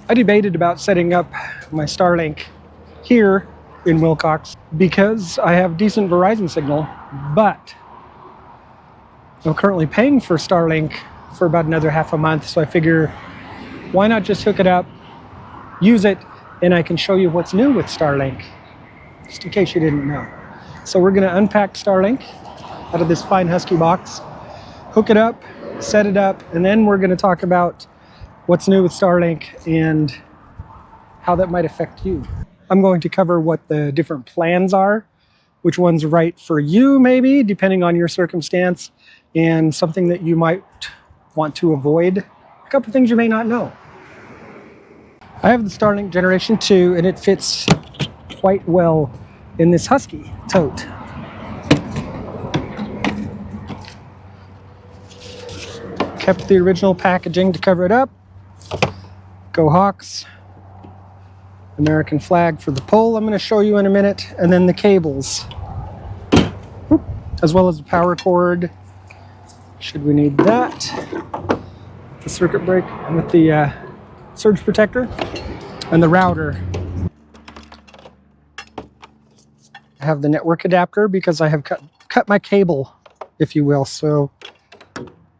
I debated about setting up my Starlink here in Wilcox because I have decent Verizon signal, but I'm currently paying for Starlink for about another half a month, so I figure why not just hook it up, use it, and I can show you what's new with Starlink, just in case you didn't know. So we're going to unpack Starlink out of this fine Husky box, hook it up, set it up, and then we're going to talk about what's new with Starlink and how that might affect you. I'm going to cover what the different plans are, which one's right for you maybe, depending on your circumstance, and something that you might want to avoid, a couple things you may not know. I have the Starlink Generation 2, and it fits quite well in this Husky tote. Kept the original packaging to cover it up. Go Hawks. American flag for the pole I'm going to show you in a minute, and then the cables, as well as the power cord, should we need that, the circuit breaker with the surge protector, and the router. I have the network adapter because I have cut my cable, if you will, so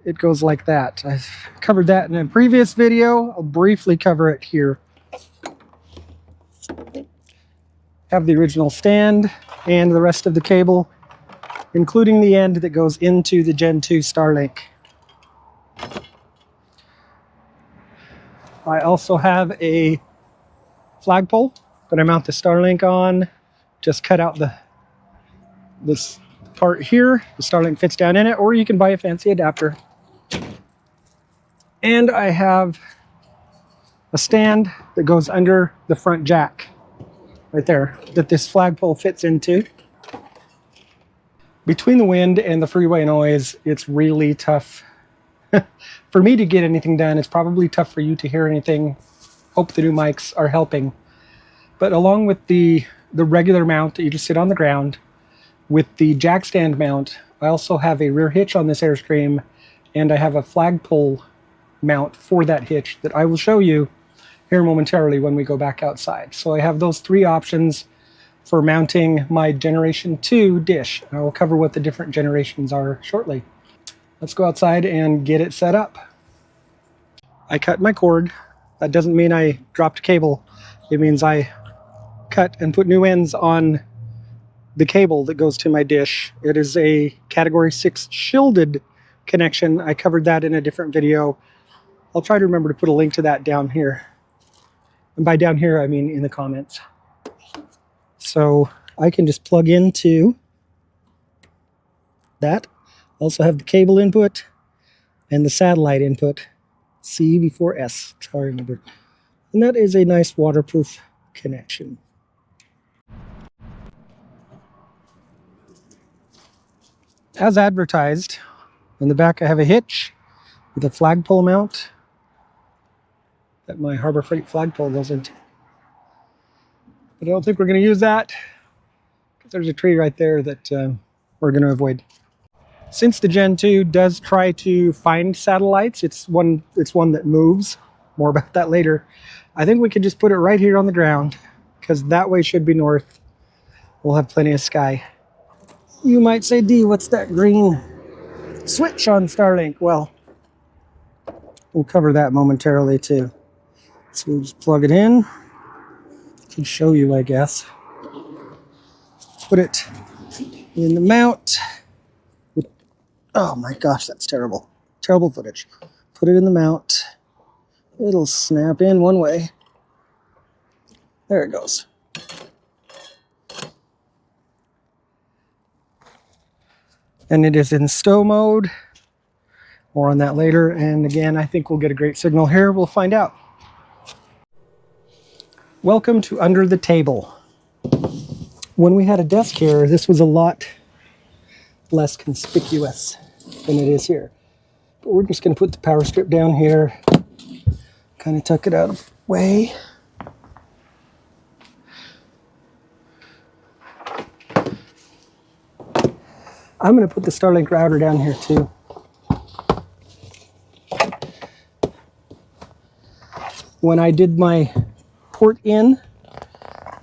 it goes like that. I've covered that in a previous video. I'll briefly cover it here. Have the original stand and the rest of the cable, including the end that goes into the Gen 2 Starlink. I also have a flagpole that I mount the Starlink on. Just cut out this part here. The Starlink fits down in it, or you can buy a fancy adapter. And I have a stand that goes under the front jack right there that this flagpole fits into. Between the wind and the freeway noise, it's really tough for me to get anything done. It's probably tough for you to hear anything. Hope the new mics are helping. But along with the regular mount that you just sit on the ground, with the jack stand mount, I also have a rear hitch on this Airstream, and I have a flagpole mount for that hitch that I will show you here momentarily when we go back outside. So I have those three options for mounting my Generation 2 dish. I will cover what the different generations are shortly. Let's go outside and get it set up. I cut my cord. That doesn't mean I dropped cable. It means I cut and put new ends on the cable that goes to my dish. It is a Category 6 shielded connection. I covered that in a different video. I'll try to remember to put a link to that down here. And by down here, I mean in the comments. So I can just plug into that. Also have the cable input and the satellite input. C before S, that's how I remember. And that is a nice waterproof connection. As advertised, in the back I have a hitch with a flagpole mount that my Harbor Freight flagpole goes into. But I don't think we're going to use that because there's a tree right there that we're going to avoid. Since the Gen 2 does try to find satellites, it's one that moves. More about that later. I think we could just put it right here on the ground because that way should be north. We'll have plenty of sky. You might say, D, what's that green switch on Starlink? Well, we'll cover that momentarily too. So we'll just plug it in. Can show you, I guess. Put it in the mount. Oh my gosh, that's terrible. Terrible footage. Put it in the mount. It'll snap in one way. There it goes. And it is in stow mode. More on that later. And again, I think we'll get a great signal here. We'll find out. Welcome to Under the Table. When we had a desk here, this was a lot less conspicuous than it is here. But we're just going to put the power strip down here, kind of tuck it out of the way. I'm going to put the Starlink router down here too. When I did my port in,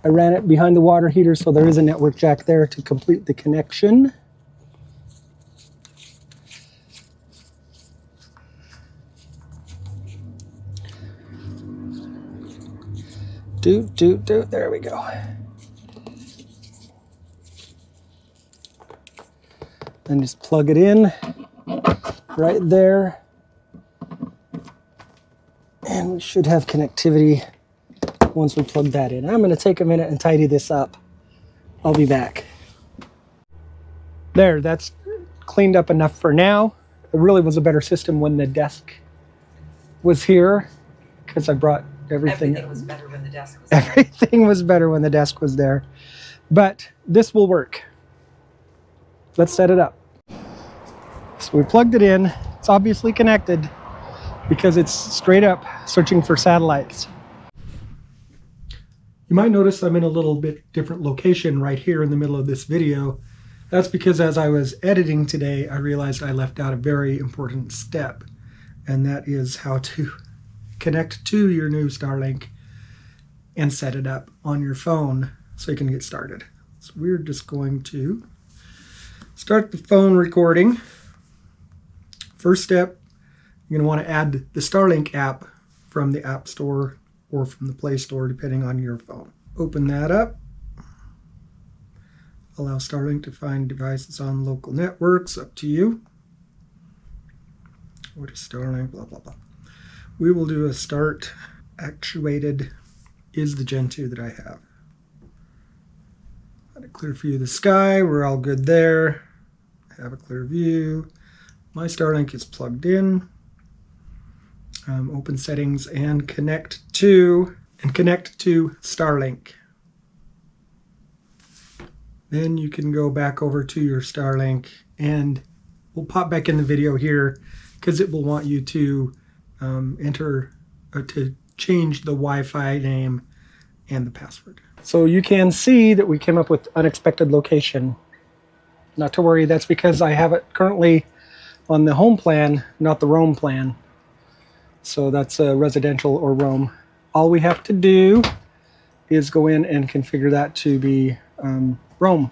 I ran it behind the water heater, so there is a network jack there to complete the connection. There we go. Then just plug it in right there. And we should have connectivity once we plug that in. I'm going to take a minute and tidy this up. I'll be back. There, that's cleaned up enough for now. It really was a better system when the desk was here, because I brought everything. Everything was better when the desk was there. Everything was better when the desk was there. But this will work. Let's set it up. So we plugged it in. It's obviously connected because it's straight up searching for satellites. You might notice I'm in a little bit different location right here in the middle of this video. That's because as I was editing today, I realized I left out a very important step, and that is how to connect to your new Starlink and set it up on your phone so you can get started. So we're just going to start the phone recording. First step, you're going to want to add the Starlink app from the App Store or from the Play Store, depending on your phone. Open that up. Allow Starlink to find devices on local networks, up to you. What is Starlink? Blah, blah, blah. We will do a start actuated is the Gen 2 that I have. Got a clear view of the sky. We're all good there. Have a clear view. My Starlink is plugged in. Open settings and connect to Starlink. Then you can go back over to your Starlink, and we'll pop back in the video here because it will want you to enter or to change the Wi-Fi name and the password. So you can see that we came up with unexpected location. Not to worry, that's because I have it currently on the home plan, not the roam plan. So that's residential or roam. All we have to do is go in and configure that to be roam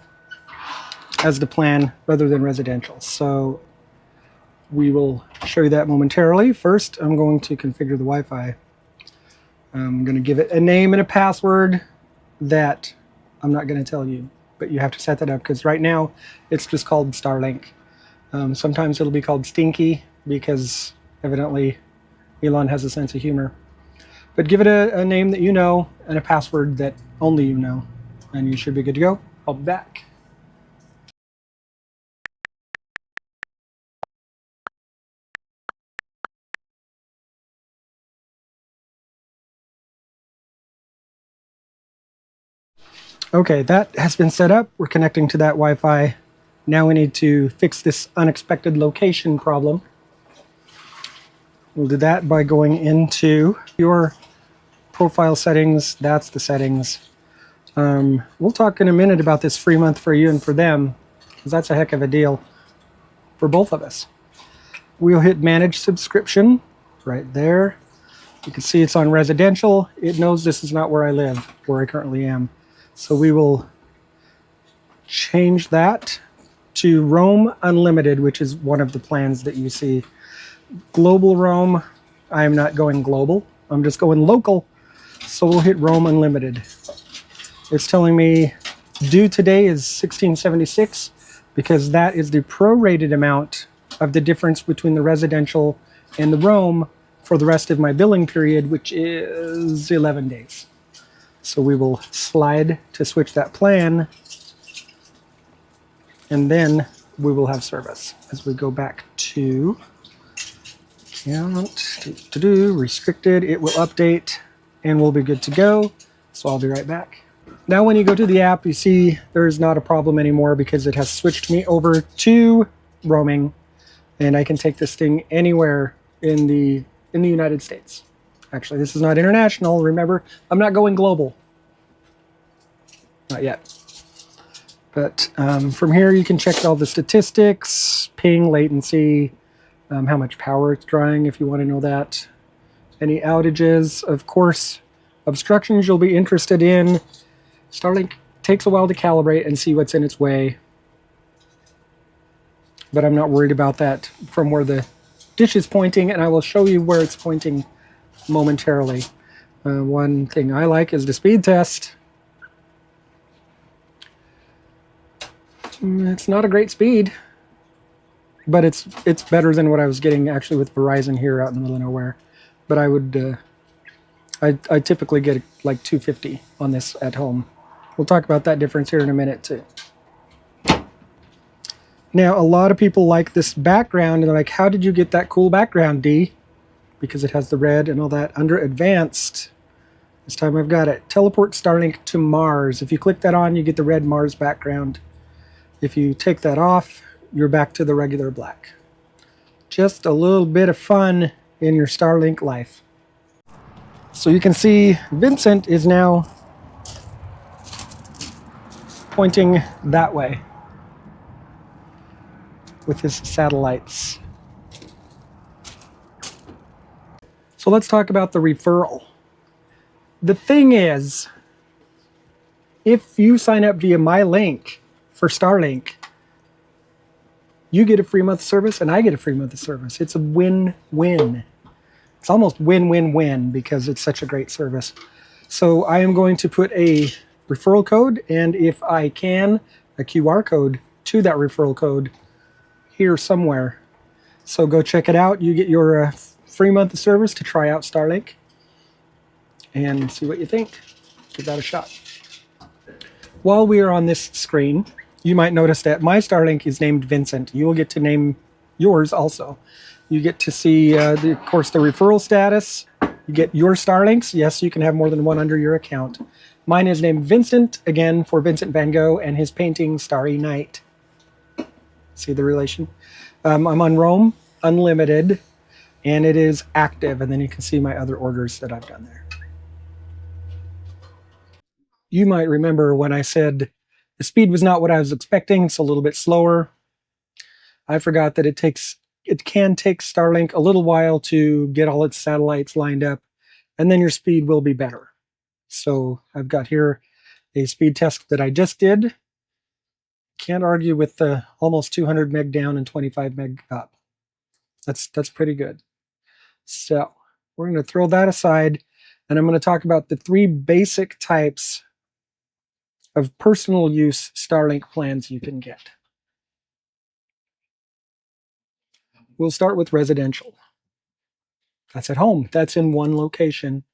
as the plan rather than residential. So we will show you that momentarily. First, I'm going to configure the Wi-Fi. I'm going to give it a name and a password that I'm not going to tell you, but you have to set that up because right now it's just called Starlink. Sometimes it'll be called Stinky because evidently Elon has a sense of humor. But give it a name that you know and a password that only you know, and you should be good to go. I'll be back. Okay, that has been set up. We're connecting to that Wi-Fi. Now we need to fix this unexpected location problem. We'll do that by going into your profile settings. That's the settings. We'll talk in a minute about this free month for you and for them, because that's a heck of a deal for both of us. We'll hit manage subscription right there. You can see it's on residential. It knows this is not where I live, where I currently am. So we will change that to Roam Unlimited, which is one of the plans that you see. Global Roam, I am not going global. I'm just going local. So we'll hit Roam Unlimited. It's telling me due today is $16.76 because that is the prorated amount of the difference between the residential and the roam for the rest of my billing period, which is 11 days. So we will slide to switch that plan, and then we will have service. As we go back to account, restricted, it will update and we'll be good to go. So I'll be right back. Now when you go to the app, you see there's not a problem anymore because it has switched me over to roaming, and I can take this thing anywhere in the United States. Actually, this is not international. Remember, I'm not going global. Not yet. But from here, you can check all the statistics, ping, latency, how much power it's drawing if you want to know that. any outages, of course, obstructions you'll be interested in. Starlink takes a while to calibrate and see what's in its way, but I'm not worried about that from where the dish is pointing, and I will show you where it's pointing momentarily. One thing I like is the speed test. It's not a great speed, but it's better than what I was getting actually with Verizon here out in the middle of nowhere. But I would I typically get like 250 on this at home. We'll talk about that difference here in a minute too. Now, a lot of people like this background, and they're like, how did you get that cool background, D? Because it has the red and all that. Under advanced, this time I've got it. Teleport Starlink to Mars. If you click that on, you get the red Mars background. If you take that off, you're back to the regular black. Just a little bit of fun in your Starlink life. So you can see Vincent is now pointing that way with his satellites. So let's talk about the referral. The thing is, if you sign up via my link for Starlink, you get a free month of service and I get a free month of service. It's a win-win. It's almost win-win-win because it's such a great service. So I am going to put a referral code, and if I can, a QR code to that referral code here somewhere. So go check it out. You get your free month of service to try out Starlink and see what you think. Give that a shot. While we are on this screen, you might notice that my Starlink is named Vincent. You will get to name yours also. You get to see, of course, the referral status. You get your Starlinks. Yes, you can have more than one under your account. Mine is named Vincent, again, for Vincent van Gogh and his painting Starry Night. See the relation? I'm on Roam Unlimited, and it is active, and then you can see my other orders that I've done there. You might remember when I said the speed was not what I was expecting. It's a little bit slower. I forgot that it can take Starlink a little while to get all its satellites lined up, and then your speed will be better. So I've got here a speed test that I just did. Can't argue with the almost 200 meg down and 25 meg up. That's pretty good. So we're going to throw that aside, and I'm going to talk about the three basic types of personal use Starlink plans you can get. We'll start with residential. That's at home. That's in one location.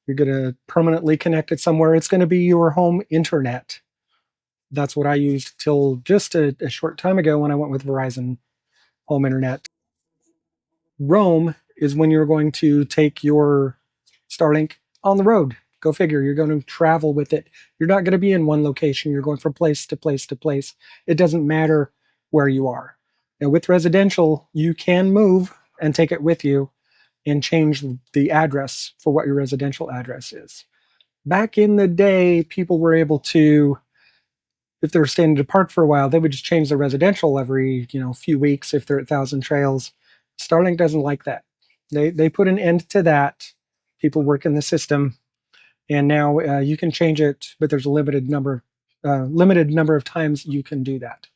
You're going to permanently connect it somewhere. It's going to be your home internet. That's what I used till just a short time ago when I went with Verizon home internet. Roam is when you're going to take your Starlink on the road. Go figure, you're going to travel with it. You're not going to be in one location. You're going from place to place to place. It doesn't matter where you are. And with residential, you can move and take it with you and change the address for what your residential address is. Back in the day, people were able to, if they were staying at a park for a while, they would just change their residential every few weeks if they're at Thousand Trails. Starlink doesn't like that. They put an end to that. People work in the system, and now you can change it, but there's a limited number of times you can do that.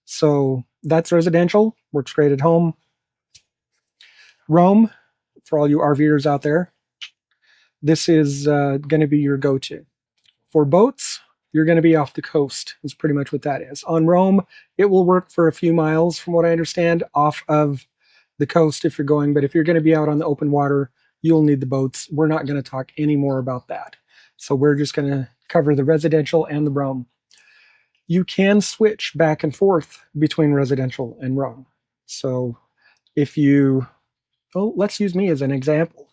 So that's residential. Works great at home. Roam, for all you RVers out there, this is going to be your go-to. For boats, you're going to be off the coast, is pretty much what that is. On Roam, it will work for a few miles, from what I understand, off of the coast if you're going. But if you're going to be out on the open water, you'll need the boats. We're not going to talk any more about that. So we're just going to cover the residential and the Roam. You can switch back and forth between residential and Roam. So if you, let's use me as an example.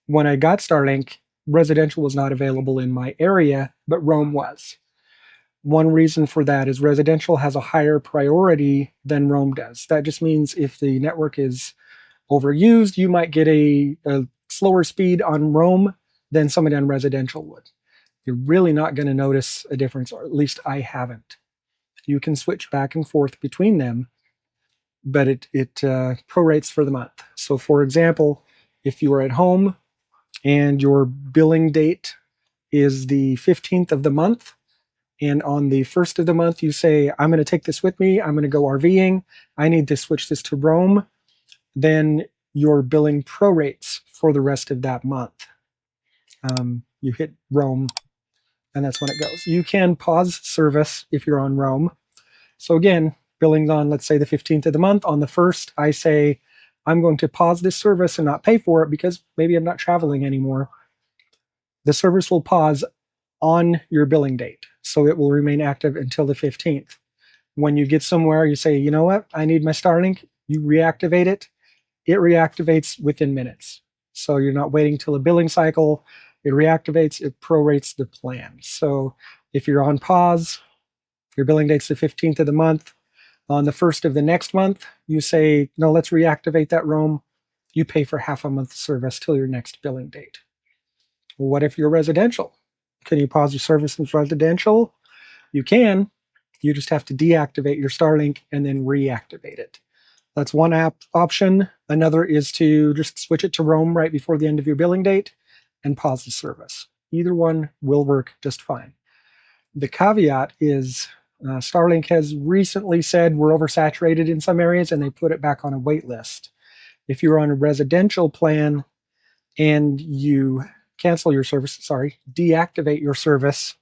When I got Starlink, residential was not available in my area, but Roam was. One reason for that is residential has a higher priority than Roam does. That just means if the network is overused, you might get a slower speed on Roam than somebody on residential would. You're really not going to notice a difference, or at least I haven't. You can switch back and forth between them, but it prorates for the month. So for example, If you are at home and your billing date is the 15th of the month, and on the 1st of the month you say, I'm going to take this with me, I'm going to go RVing, I need to switch this to Roam, then your billing prorates for the rest of that month. You hit Roam, and that's when it goes. You can pause service if you're on Roam. So again, billing's on, let's say, the 15th of the month. On the 1st, I say, I'm going to pause this service and not pay for it because maybe I'm not traveling anymore. The service will pause on your billing date, so it will remain active until the 15th. When you get somewhere, you say, you know what, I need my Starlink. You reactivate it. It reactivates within minutes. So you're not waiting till a billing cycle. It reactivates, it prorates the plan. So if you're on pause, your billing date's the 15th of the month. On the 1st of the next month, you say, no, let's reactivate that Roam. You pay for half a month's service till your next billing date. What if you're residential? Can you pause your service in residential? You can. You just have to deactivate your Starlink and then reactivate it. That's one option. Another is to just switch it to Roam right before the end of your billing date and pause the service. Either one will work just fine. The caveat is Starlink has recently said we're oversaturated in some areas and they put it back on a wait list. If you're on a residential plan and you cancel your service, deactivate your service,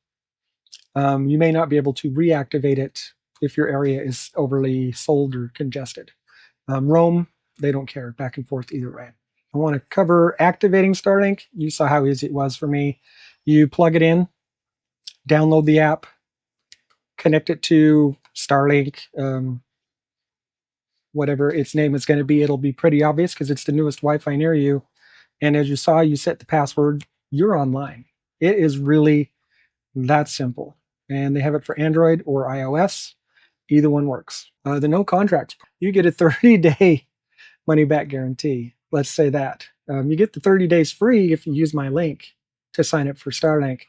you may not be able to reactivate it if your area is overly sold or congested. Roam, they don't care, back and forth either way. I want to cover activating Starlink. You saw how easy it was for me. You plug it in, download the app, connect it to Starlink, whatever its name is going to be. It'll be pretty obvious because it's the newest Wi-Fi near you. And as you saw, you set the password, you're online. It is really that simple. And they have it for Android or iOS. Either one works. The no contracts, you get a 30-day money back guarantee. Let's say that. You get the 30 days free if you use my link to sign up for Starlink.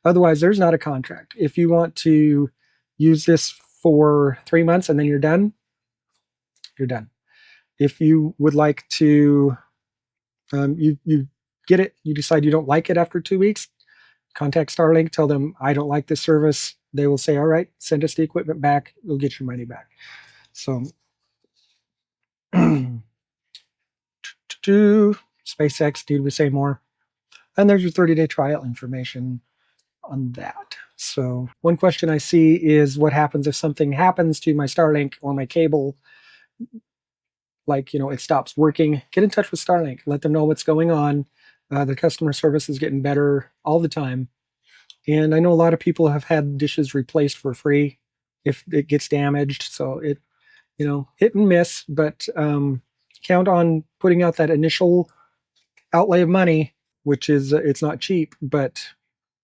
Otherwise, there's not a contract. If you want to use this for 3 months and then you're done, you're done. If you would like to, you get it, you decide you don't like it after 2 weeks, contact Starlink, tell them I don't like this service. They will say, all right, send us the equipment back. You'll get your money back. So SpaceX, need we say more? And there's your 30-day trial information on that. So one question I see is what happens if something happens to my Starlink or my cable, like, it stops working. Get in touch with Starlink. Let them know what's going on. The customer service is getting better all the time. And I know a lot of people have had dishes replaced for free if it gets damaged. So it, hit and miss, but count on putting out that initial outlay of money, which is, it's not cheap, but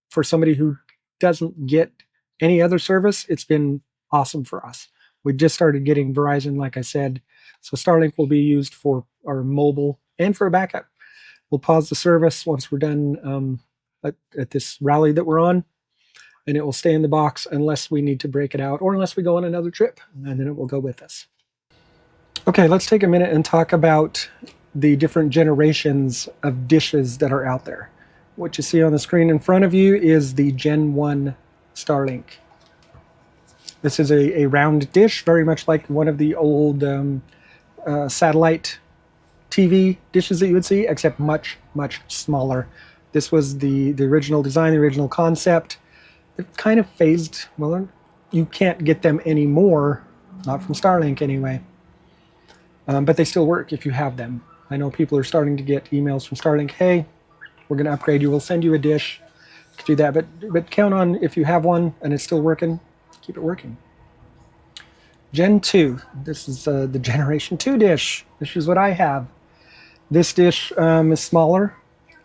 for somebody who doesn't get any other service, it's been awesome for us. We just started getting Verizon, like I said. So Starlink will be used for our mobile and for a backup. We'll pause the service once we're done at this rally that we're on, and it will stay in the box unless we need to break it out or unless we go on another trip, and then it will go with us. Okay, let's take a minute and talk about the different generations of dishes that are out there. What you see on the screen in front of you is the Gen 1 Starlink. This is a round dish, very much like one of the old satellite TV dishes that you would see, except much, much smaller. This was the original design, the original concept. It kind of phased, well, you can't get them anymore, not from Starlink anyway. But they still work if you have them. I know people are starting to get emails from Starlink, hey, we're going to upgrade you, we'll send you a dish. You can do that, but count on if you have one and it's still working, keep it working. Gen 2, this is the Generation 2 dish. This is what I have. This dish is smaller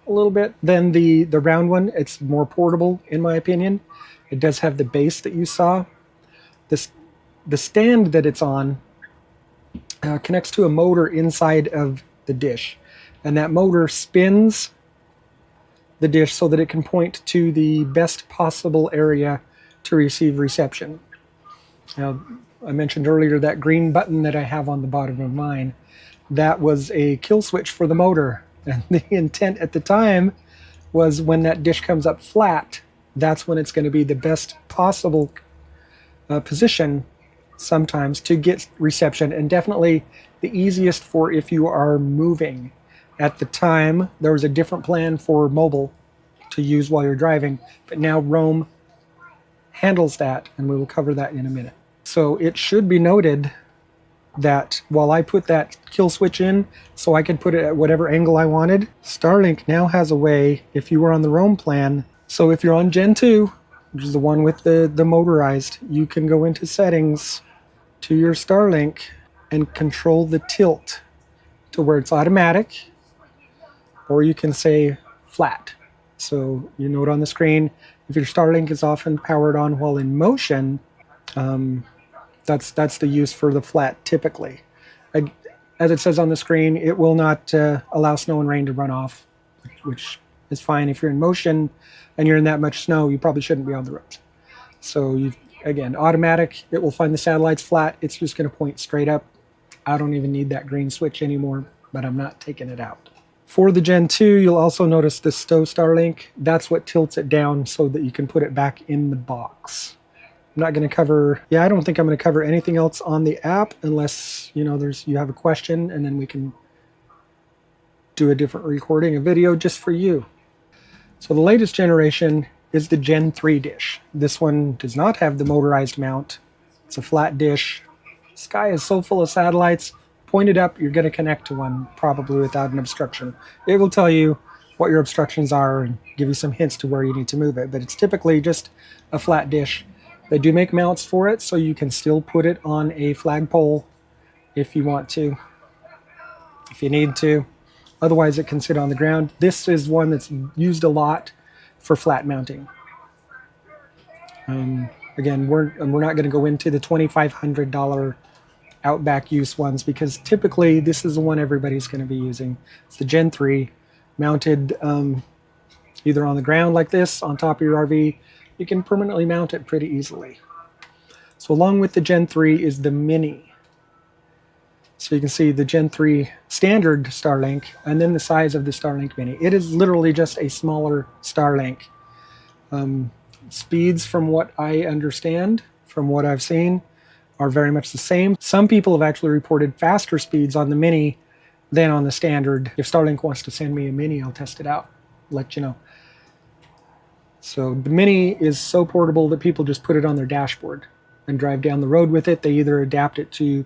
a little bit than the round one. It's more portable, in my opinion. It does have the base that you saw. The stand that it's on connects to a motor inside of the dish. And that motor spins the dish so that it can point to the best possible area to receive reception. Now, I mentioned earlier that green button that I have on the bottom of mine. That was a kill switch for the motor. And the intent at the time was when that dish comes up flat, that's when it's going to be the best possible position sometimes to get reception, and definitely the easiest for if you are moving. At the time, there was a different plan for mobile to use while you're driving, but now Roam handles that, and we will cover that in a minute. So it should be noted that while I put that kill switch in so I could put it at whatever angle I wanted, Starlink now has a way, if you were on the Roam plan, so if you're on Gen 2, which is the one with the motorized, you can go into settings to your Starlink and control the tilt to where it's automatic, or you can say flat. So you note on the screen, if your Starlink is often powered on while in motion, that's the use for the flat typically. As it says on the screen, it will not allow snow and rain to run off, which is fine. If you're in motion and you're in that much snow, you probably shouldn't be on the roads. So again, automatic, it will find the satellites flat. It's just going to point straight up. I don't even need that green switch anymore, but I'm not taking it out. For the Gen 2, you'll also notice the Stow Starlink. That's what tilts it down so that you can put it back in the box. I'm not going to cover, I don't think I'm going to cover anything else on the app unless, you have a question, and then we can do a different recording, a video just for you. So the latest generation is the Gen 3 dish. This one does not have the motorized mount. It's a flat dish. The sky is so full of satellites. Point it up, you're going to connect to one probably without an obstruction. It will tell you what your obstructions are and give you some hints to where you need to move it, but it's typically just a flat dish. They do make mounts for it, so you can still put it on a flagpole if you want to, if you need to. Otherwise, it can sit on the ground. This is one that's used a lot for flat mounting. Again, we're not going to go into the $2,500 Outback use ones because typically this is the one everybody's going to be using. It's the Gen 3, mounted either on the ground like this, on top of your RV. You can permanently mount it pretty easily. So along with the Gen 3 is the Mini. So you can see the Gen 3 standard Starlink and then the size of the Starlink Mini. It is literally just a smaller Starlink. Speeds, from what I understand, from what I've seen, are very much the same. Some people have actually reported faster speeds on the Mini than on the standard. If Starlink wants to send me a Mini, I'll test it out, let you know. So the Mini is so portable that people just put it on their dashboard and drive down the road with it. They either adapt it to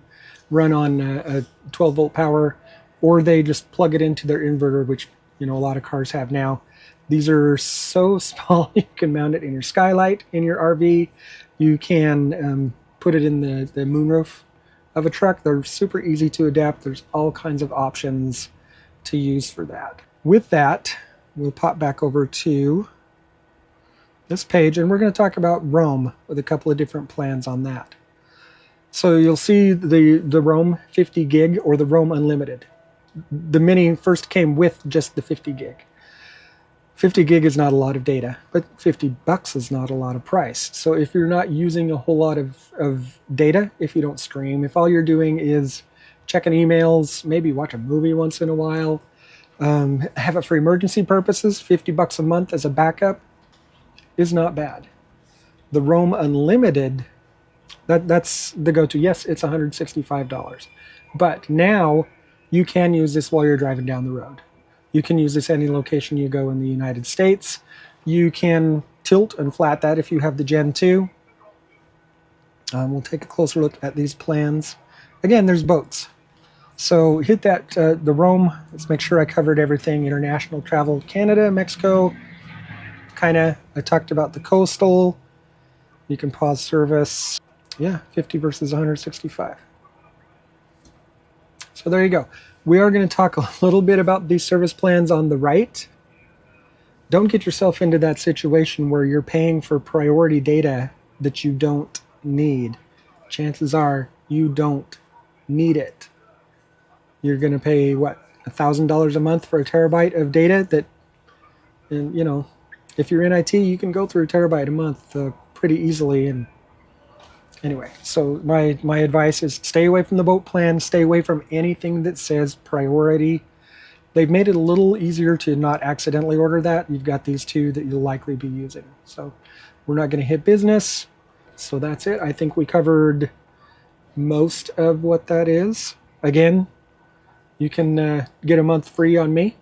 run on a 12-volt power, or they just plug it into their inverter, which a lot of cars have now. These are so small, you can mount it in your skylight, in your RV. You can put it in the moonroof of a truck. They're super easy to adapt. There's all kinds of options to use for that. With that, we'll pop back over to this page, and we're going to talk about Roam with a couple of different plans on that. So you'll see the Roam 50 gig or the Roam Unlimited. The Mini first came with just the 50 gig. 50 gig is not a lot of data, but $50 is not a lot of price. So if you're not using a whole lot of data, if you don't stream, if all you're doing is checking emails, maybe watch a movie once in a while, have it for emergency purposes, $50 a month as a backup is not bad. The Roam Unlimited, that's the go-to. Yes, it's $165, but now you can use this while you're driving down the road. You can use this any location you go in the United States. You can tilt and flat that if you have the Gen 2. We'll take a closer look at these plans. Again, there's boats. So hit that, the Roam. Let's make sure I covered everything. International travel, Canada, Mexico. I talked about the coastal. You can pause service. Yeah, 50 versus 165. So there you go. We are going to talk a little bit about these service plans on the right. Don't get yourself into that situation where you're paying for priority data that you don't need. Chances are you don't need it. You're going to pay, what, $1,000 a month for a terabyte of data that, and if you're in IT, you can go through a terabyte a month pretty easily. And anyway, so my advice is stay away from the boat plan, stay away from anything that says priority. they've made it a little easier to not accidentally order that. You've got these two that you'll likely be using. So we're not going to hit business. So that's it. I think we covered most of what that is. Again, you can get a month free on me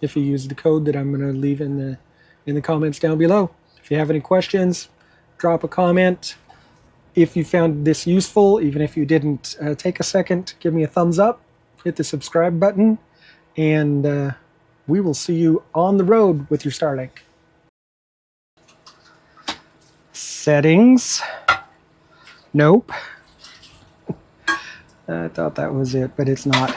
if you use the code that I'm going to leave in the comments down below. If you have any questions, drop a comment. If you found this useful, even if you didn't take a second, give me a thumbs up, hit the subscribe button, and we will see you on the road with your Starlink. Settings. Nope. I thought that was it, but it's not.